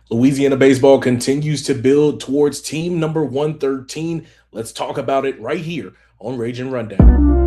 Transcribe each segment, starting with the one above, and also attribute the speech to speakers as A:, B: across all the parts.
A: Louisiana Baseball continues to build towards team number 113. Let's talk about it right here on Ragin Rundown.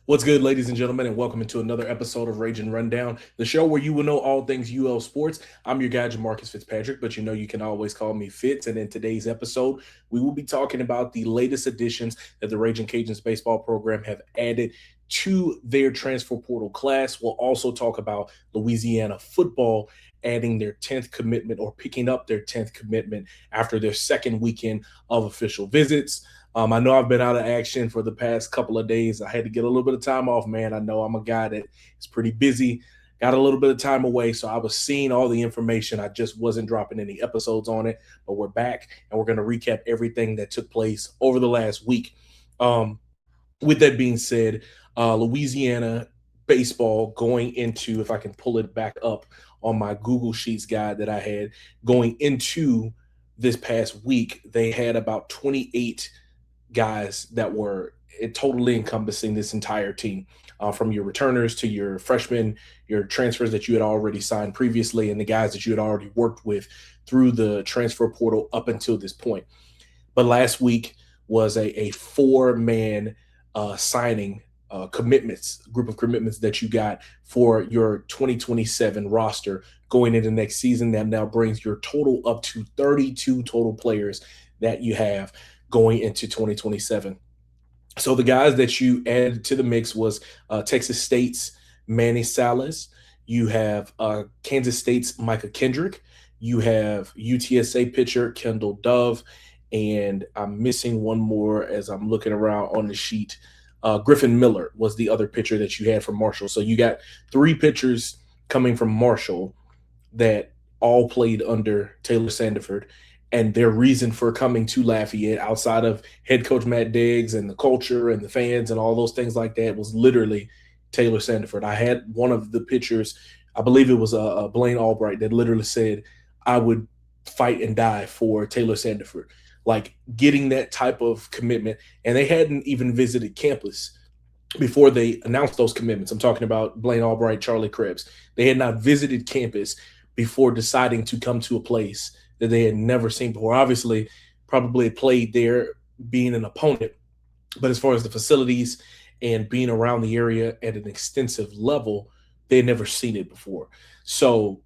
A: What's good, ladies and gentlemen, and welcome into another episode of Ragin Rundown, the show where you will know all things UL sports. I'm your guy, Jamarcus Fitzpatrick, but you know you can always call me Fitz. And in today's episode, we will be talking about the latest additions that the Ragin Cajuns baseball program have added to their transfer portal class. We'll also talk about Louisiana Football adding their 10th commitment or picking up their 10th commitment after their second weekend of official visits. I know I've been out of action for the past couple of days. I had to get a little bit of time off, man. I know I'm a guy that is pretty busy, got a little bit of time away. So I was seeing all the information. I just wasn't dropping any episodes on it. But we're back and we're going to recap everything that took place over the last week. With that being said, Louisiana baseball going into, if I can pull it back up on my Google Sheets guide that I had, going into this past week, they had about 28 guys that were totally encompassing this entire team, from your returners to your freshmen, your transfers that you had already signed previously, and the guys that you had already worked with through the transfer portal up until this point. But last week was a four-man signing group of commitments that you got for your 2027 roster going into next season. That now brings your total up to 32 total players that you have going into 2027. So the guys that you added to the mix was Texas State's Manny Salas. You have Kansas State's Micah Kendrick. You have UTSA pitcher Kendall Dove. And I'm missing one more as I'm looking around on the sheet. Griffin Miller was the other pitcher that you had from Marshall. So you got three pitchers coming from Marshall that all played under Taylor Sandiford. And their reason for coming to Lafayette, outside of head coach Matt Deggs and the culture and the fans and all those things like that, was literally Taylor Sandiford. I had one of the pitchers, I believe it was a Blaine Albright, that literally said, I would fight and die for Taylor Sandiford. Like, getting that type of commitment. And they hadn't even visited campus before they announced those commitments. I'm talking about Blaine Albright, Charlie Krebs. They had not visited campus before deciding to come to a place that they had never seen before. Obviously, probably played there being an opponent, but as far as the facilities and being around the area at an extensive level, they had never seen it before. So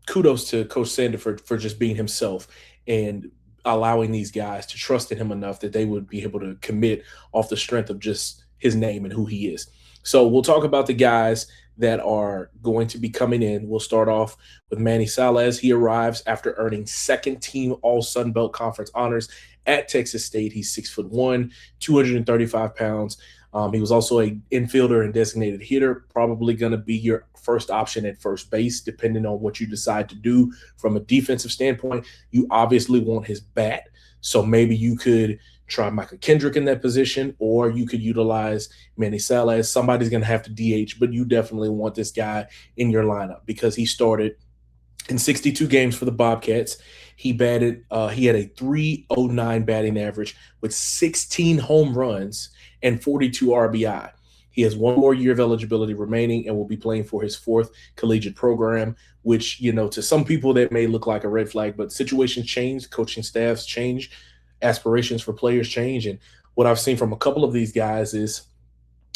A: kudos to Coach Sandiford for just being himself and allowing these guys to trust in him enough that they would be able to commit off the strength of just his name and who he is. So we'll talk about the guys that are going to be coming in. We'll start off with Manny Salas. He arrives after earning second team All Sun Belt Conference honors at Texas State. He's 6'1", 235 pounds. He was also an infielder and designated hitter, probably going to be your first option at first base, depending on what you decide to do from a defensive standpoint. You obviously want his bat, so maybe you could try Micah Kendrick in that position, or you could utilize Manny Salas. Somebody's going to have to DH, but you definitely want this guy in your lineup because he started in 62 games for the Bobcats. He had a 309 batting average with 16 home runs and 42 RBI. He has one more year of eligibility remaining and will be playing for his fourth collegiate program, which, you know, to some people that may look like a red flag, but situations change, coaching staffs change, aspirations for players change. And what I've seen from a couple of these guys is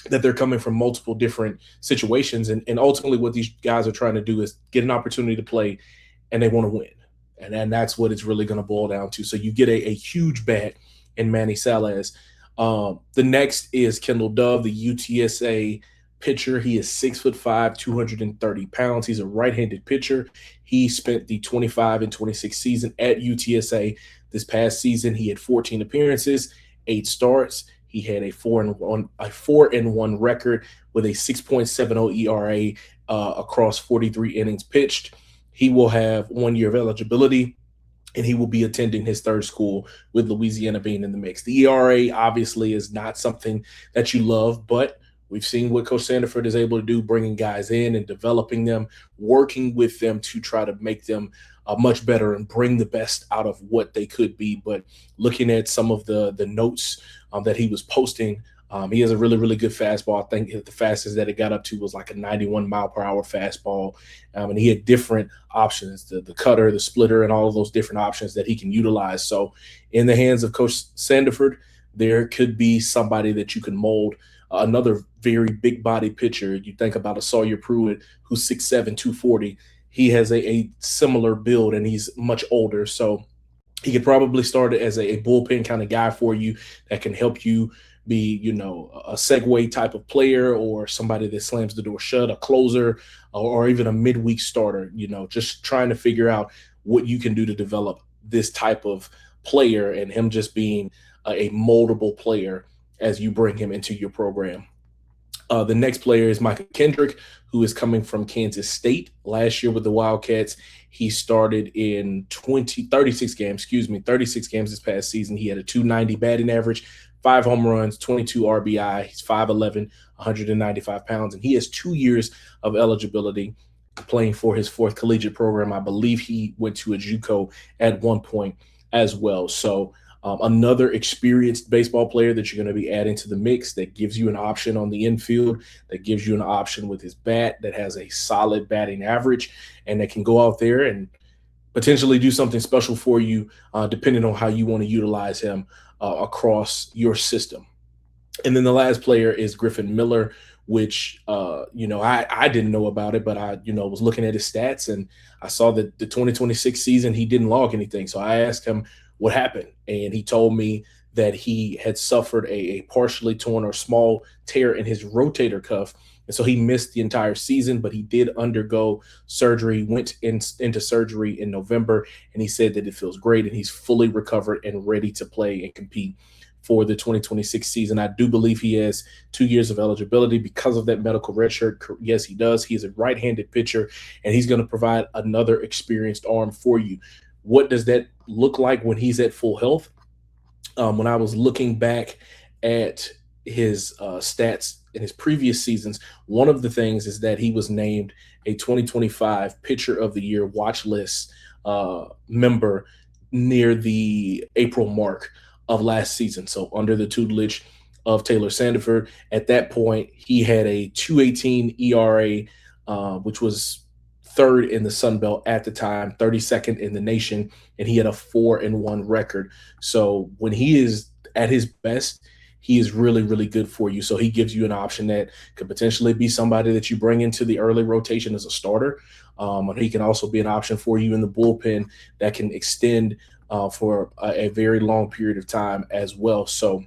A: that they're coming from multiple different situations. And ultimately what these guys are trying to do is get an opportunity to play, and they want to win. And that's what it's really going to boil down to. So you get a huge bat in Manny Salas. The next is Kendall Dove, the UTSA pitcher. He is 6'5", 230 pounds. He's a right-handed pitcher. He spent the 25 and 26 season at UTSA. This past season, he had 14 appearances, 8 starts. He had a 4-1 record with a 6.70 ERA across 43 innings pitched. He will have 1 year of eligibility, and he will be attending his third school with Louisiana being in the mix. The ERA obviously is not something that you love, but we've seen what Coach Sandiford is able to do, bringing guys in and developing them, working with them to try to make them much better and bring the best out of what they could be. But looking at some of the notes that he was posting, he has a really, really good fastball. I think the fastest that it got up to was like a 91-mile-per-hour fastball. And he had different options, the cutter, the splitter, and all of those different options that he can utilize. So in the hands of Coach Sandiford, there could be somebody that you can mold. Another very big body pitcher. You think about a Sawyer Pruitt, who's 6'7", 240. He has a similar build, and he's much older. So he could probably start as a bullpen kind of guy for you that can help you be, a segue type of player, or somebody that slams the door shut, a closer, or even a midweek starter, just trying to figure out what you can do to develop this type of player, and him just being a moldable player as you bring him into your program. The next player is Micah Kendrick, who is coming from Kansas State. Last year with the Wildcats, he started in 36 games this past season. He had a 290 batting average, 5 home runs, 22 RBI. He's 5'11", 195 pounds, and he has 2 years of eligibility playing for his 4th collegiate program. I believe he went to a JUCO at one point as well. So another experienced baseball player that you're going to be adding to the mix, that gives you an option on the infield, that gives you an option with his bat, that has a solid batting average, and that can go out there and potentially do something special for you, depending on how you want to utilize him across your system. And then the last player is Griffin Miller, which, I didn't know about it, but I, was looking at his stats, and I saw that the 2026 season, he didn't log anything. So I asked him what happened, and he told me that he had suffered a partially torn or small tear in his rotator cuff. And so he missed the entire season, but he did undergo surgery, went into surgery in November, and he said that it feels great, and he's fully recovered and ready to play and compete for the 2026 season. I do believe he has 2 years of eligibility because of that medical red shirt. Yes, he does. He's a right-handed pitcher, and he's going to provide another experienced arm for you. What does that look like when he's at full health? When I was looking back at his stats in his previous seasons, one of the things is that he was named a 2025 Pitcher of the Year watch list member near the April mark of last season. So under the tutelage of Taylor Sandiford, at that point, he had a 2.18 ERA, which was 3rd in the Sun Belt at the time, 32nd in the nation, and he had a 4-1 record. So when he is at his best, he is really, really good for you. So he gives you an option that could potentially be somebody that you bring into the early rotation as a starter. And he can also be an option for you in the bullpen that can extend for a very long period of time as well. So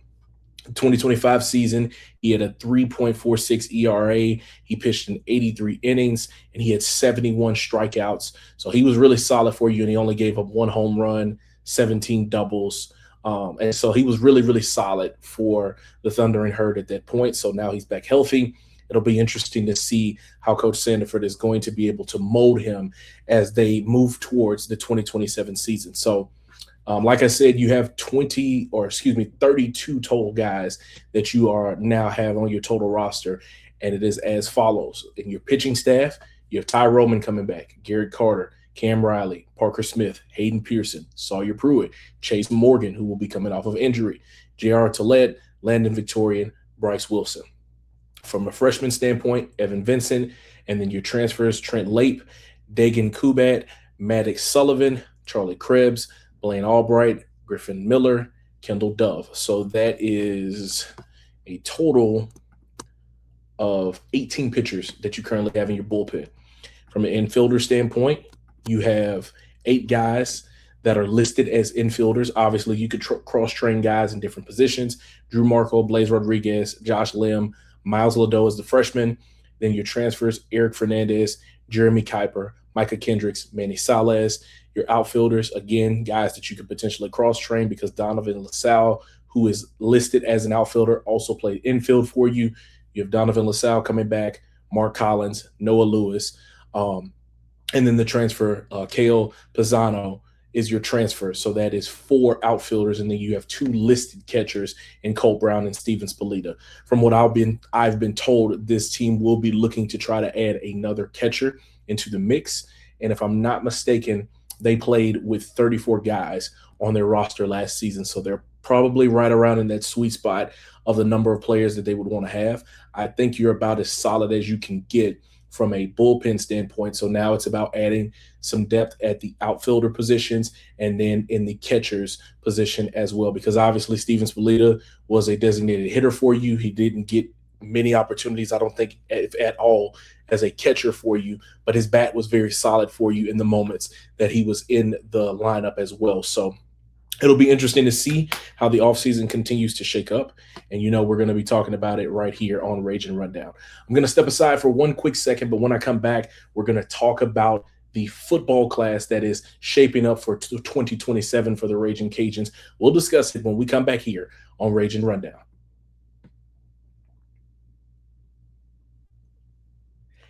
A: 2025 season, he had a 3.46 ERA. He pitched in 83 innings, and he had 71 strikeouts. So he was really solid for you, and he only gave up 1 home run, 17 doubles. And so he was really, really solid for the Thundering Herd at that point. So now he's back healthy. It'll be interesting to see how Coach Sandiford is going to be able to mold him as they move towards the 2027 season. So like I said, you have 32 total guys that you are now have on your total roster, and it is as follows. In your pitching staff, you have Ty Roman coming back, Garrett Carter, Cam Riley, Parker Smith, Hayden Pearson, Sawyer Pruitt, Chase Morgan, who will be coming off of injury, J.R. Tillett, Landon Victorian, Bryce Wilson. From a freshman standpoint, Evan Vincent, and then your transfers, Trent Lape, Dagan Kubat, Maddox Sullivan, Charlie Krebs, Blaine Albright, Griffin Miller, Kendall Dove. So that is a total of 18 pitchers that you currently have in your bullpen. From an infielder standpoint, you have 8 guys that are listed as infielders. Obviously, you could cross-train guys in different positions. Drew Marco, Blaze Rodriguez, Josh Lim, Miles Ladeau is the freshman. Then your transfers, Eric Fernandez, Jeremy Kuiper, Micah Kendrick, Manny Salas. Your outfielders, again, guys that you could potentially cross-train because Donovan LaSalle, who is listed as an outfielder, also played infield for you. You have Donovan LaSalle coming back, Mark Collins, Noah Lewis. And then the transfer, Kale Pisano is your transfer. So that is 4 outfielders, and then you have 2 listed catchers in Colt Brown and Steven Spalita. From what I've been told, this team will be looking to try to add another catcher into the mix. And if I'm not mistaken, they played with 34 guys on their roster last season. So they're probably right around in that sweet spot of the number of players that they would want to have. I think you're about as solid as you can get from a bullpen standpoint. So now it's about adding some depth at the outfielder positions and then in the catcher's position as well, because obviously Steven Spalita was a designated hitter for you. He didn't get many opportunities, I don't think, if at all, as a catcher for you, but his bat was very solid for you in the moments that he was in the lineup as well. So it'll be interesting to see how the offseason continues to shake up. And, we're going to be talking about it right here on Ragin Rundown. I'm going to step aside for one quick second, but when I come back, we're going to talk about the football class that is shaping up for 2027 for the Ragin Cajuns. We'll discuss it when we come back here on Ragin Rundown.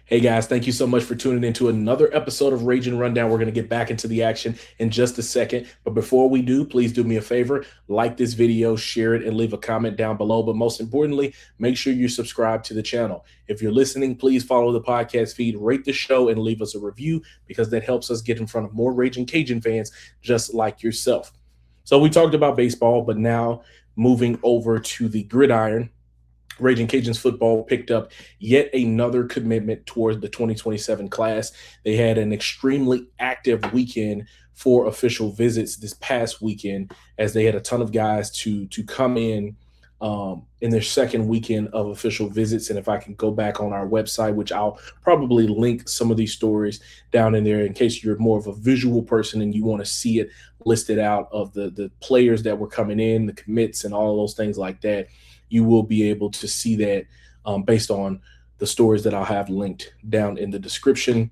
A: Hey guys, thank you so much for tuning into another episode of Ragin Rundown. We're going to get back into the action in just a second. But before we do, please do me a favor, like this video, share it, and leave a comment down below. But most importantly, make sure you subscribe to the channel. If you're listening, please follow the podcast feed, rate the show, and leave us a review, because that helps us get in front of more Ragin Cajun fans just like yourself. So we talked about baseball, but now moving over to the gridiron, Ragin Cajuns football picked up yet another commitment towards the 2027 class. They had an extremely active weekend for official visits this past weekend, as they had a ton of guys to come in their second weekend of official visits. And if I can go back on our website, which I'll probably link some of these stories down in there in case you're more of a visual person and you want to see it listed out of the players that were coming in, the commits, and all of those things like that. You will be able to see that based on the stories that I'll have linked down in the description.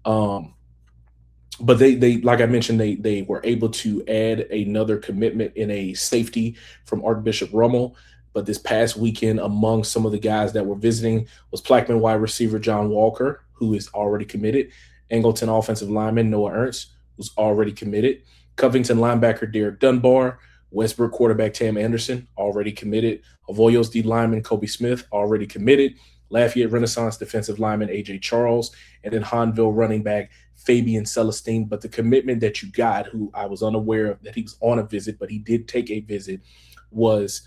A: But they like I mentioned, they were able to add another commitment in a safety from Archbishop Rummel. But this past weekend, among some of the guys that were visiting was Plaquemine wide receiver John Walker, who is already committed, Angleton offensive lineman Noah Ernst, who's already committed, Covington linebacker Derek Dunbar, Westbrook quarterback Tam Anderson, already committed, Avoyos D lineman Kobe Smith, already committed, Lafayette Renaissance defensive lineman A.J. Charles, and then Hanville running back Fabian Celestine. But the commitment that you got, who I was unaware of that he was on a visit, but he did take a visit, was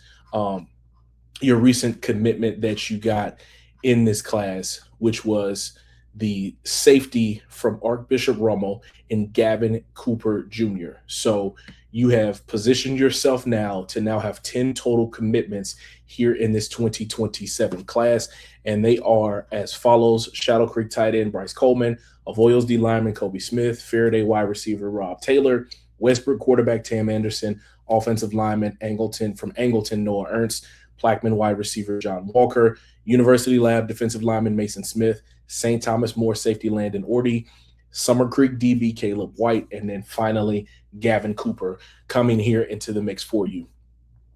A: your recent commitment that you got in this class, which was the safety from Archbishop Rummel and Gavin Cooper Jr. So you have positioned yourself now to now have 10 total commitments here in this 2027 class. And they are as follows: Shadow Creek tight end Bryce Coleman, Avoyos D lineman Kobe Smith, Faraday wide receiver Rob Taylor, Westbrook quarterback Tam Anderson, offensive lineman from Angleton Noah Ernst, Plaquemine wide receiver John Walker, University Lab defensive lineman Mason Smith, St. Thomas More safety Landon Orty, Summer Creek DB Caleb White, and then finally Gavin Cooper coming here into the mix for you.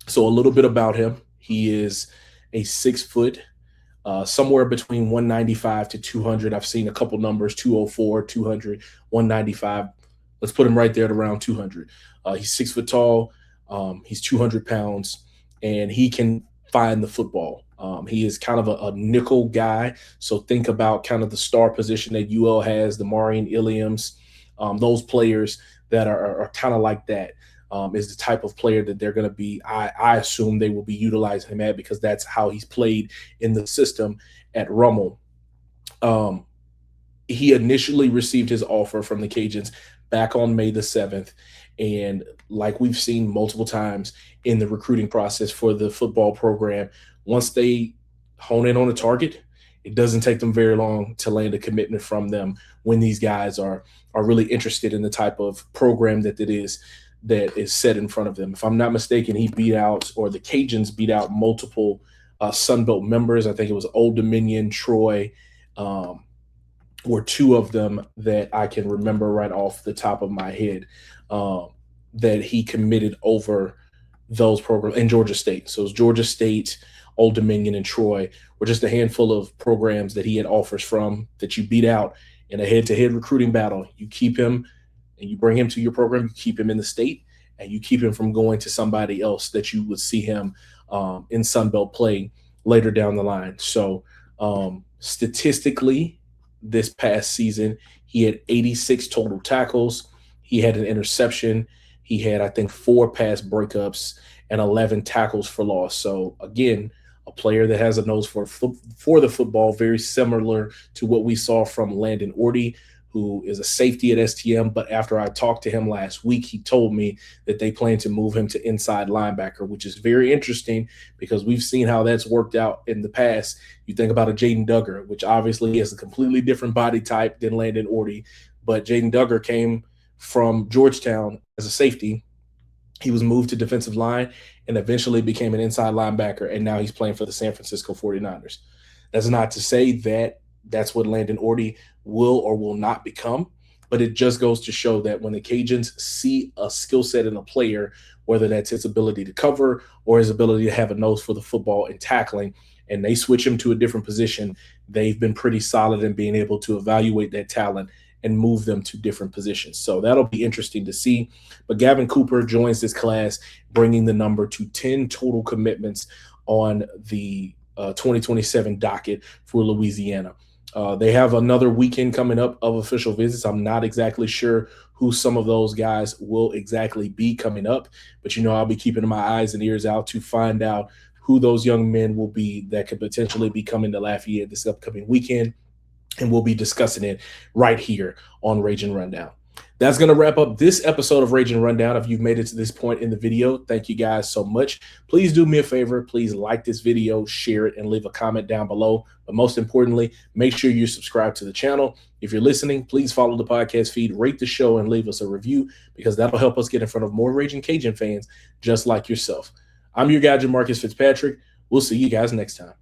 A: So a little bit about him. He is a 6 foot, somewhere between 195 to 200. I've seen a couple numbers, 204, 200, 195. Let's put him right there at around 200. He's 6 foot tall. He's 200 pounds, and he can find the football. He is kind of a nickel guy. So think about kind of the star position that UL has, the Maureen Illiams, those players that are kind of like that, is the type of player that they're going to be. I assume they will be utilizing him at, because that's how he's played in the system at Rummel. He initially received his offer from the Cajuns back on May the 7th. And like we've seen multiple times in the recruiting process for the football program, once they hone in on a target, it doesn't take them very long to land a commitment from them when these guys are really interested in the type of program that is set in front of them. If I'm not mistaken, the Cajuns beat out multiple Sunbelt members. I think it was Old Dominion, Troy, were two of them that I can remember right off the top of my head, that he committed over those programs, in Georgia State. So it was Georgia State, Old Dominion, and Troy were just a handful of programs that he had offers from that you beat out in a head-to-head recruiting battle. You keep him and you bring him to your program, you keep him in the state, and you keep him from going to somebody else that you would see him in Sunbelt play later down the line. So statistically, this past season, he had 86 total tackles. He had an interception. He had, I think, 4 pass breakups and 11 tackles for loss. So again, a player that has a nose for the football, very similar to what we saw from Landon Orty, who is a safety at STM. But after I talked to him last week, he told me that they plan to move him to inside linebacker, which is very interesting because we've seen how that's worked out in the past. You think about a Jaden Duggar, which obviously has a completely different body type than Landon Orty, but Jaden Duggar came from Georgetown as a safety. He was moved to defensive line and eventually became an inside linebacker, and now he's playing for the San Francisco 49ers. That's not to say that that's what Landon Orty will or will not become, but it just goes to show that when the Cajuns see a skill set in a player, whether that's his ability to cover or his ability to have a nose for the football and tackling, and they switch him to a different position, they've been pretty solid in being able to evaluate that talent and move them to different positions. So that'll be interesting to see. But Gavin Cooper joins this class, bringing the number to 10 total commitments on the 2027 docket for Louisiana. They have another weekend coming up of official visits. I'm not exactly sure who some of those guys will exactly be coming up, but I'll be keeping my eyes and ears out to find out who those young men will be that could potentially be coming to Lafayette this upcoming weekend. And we'll be discussing it right here on Ragin Rundown. That's going to wrap up this episode of Ragin Rundown. If you've made it to this point in the video, thank you guys so much. Please do me a favor. Please like this video, share it, and leave a comment down below. But most importantly, make sure you subscribe to the channel. If you're listening, please follow the podcast feed, rate the show, and leave us a review because that'll help us get in front of more Ragin Cajun fans just like yourself. I'm your guy, Jamarcus Fitzpatrick. We'll see you guys next time.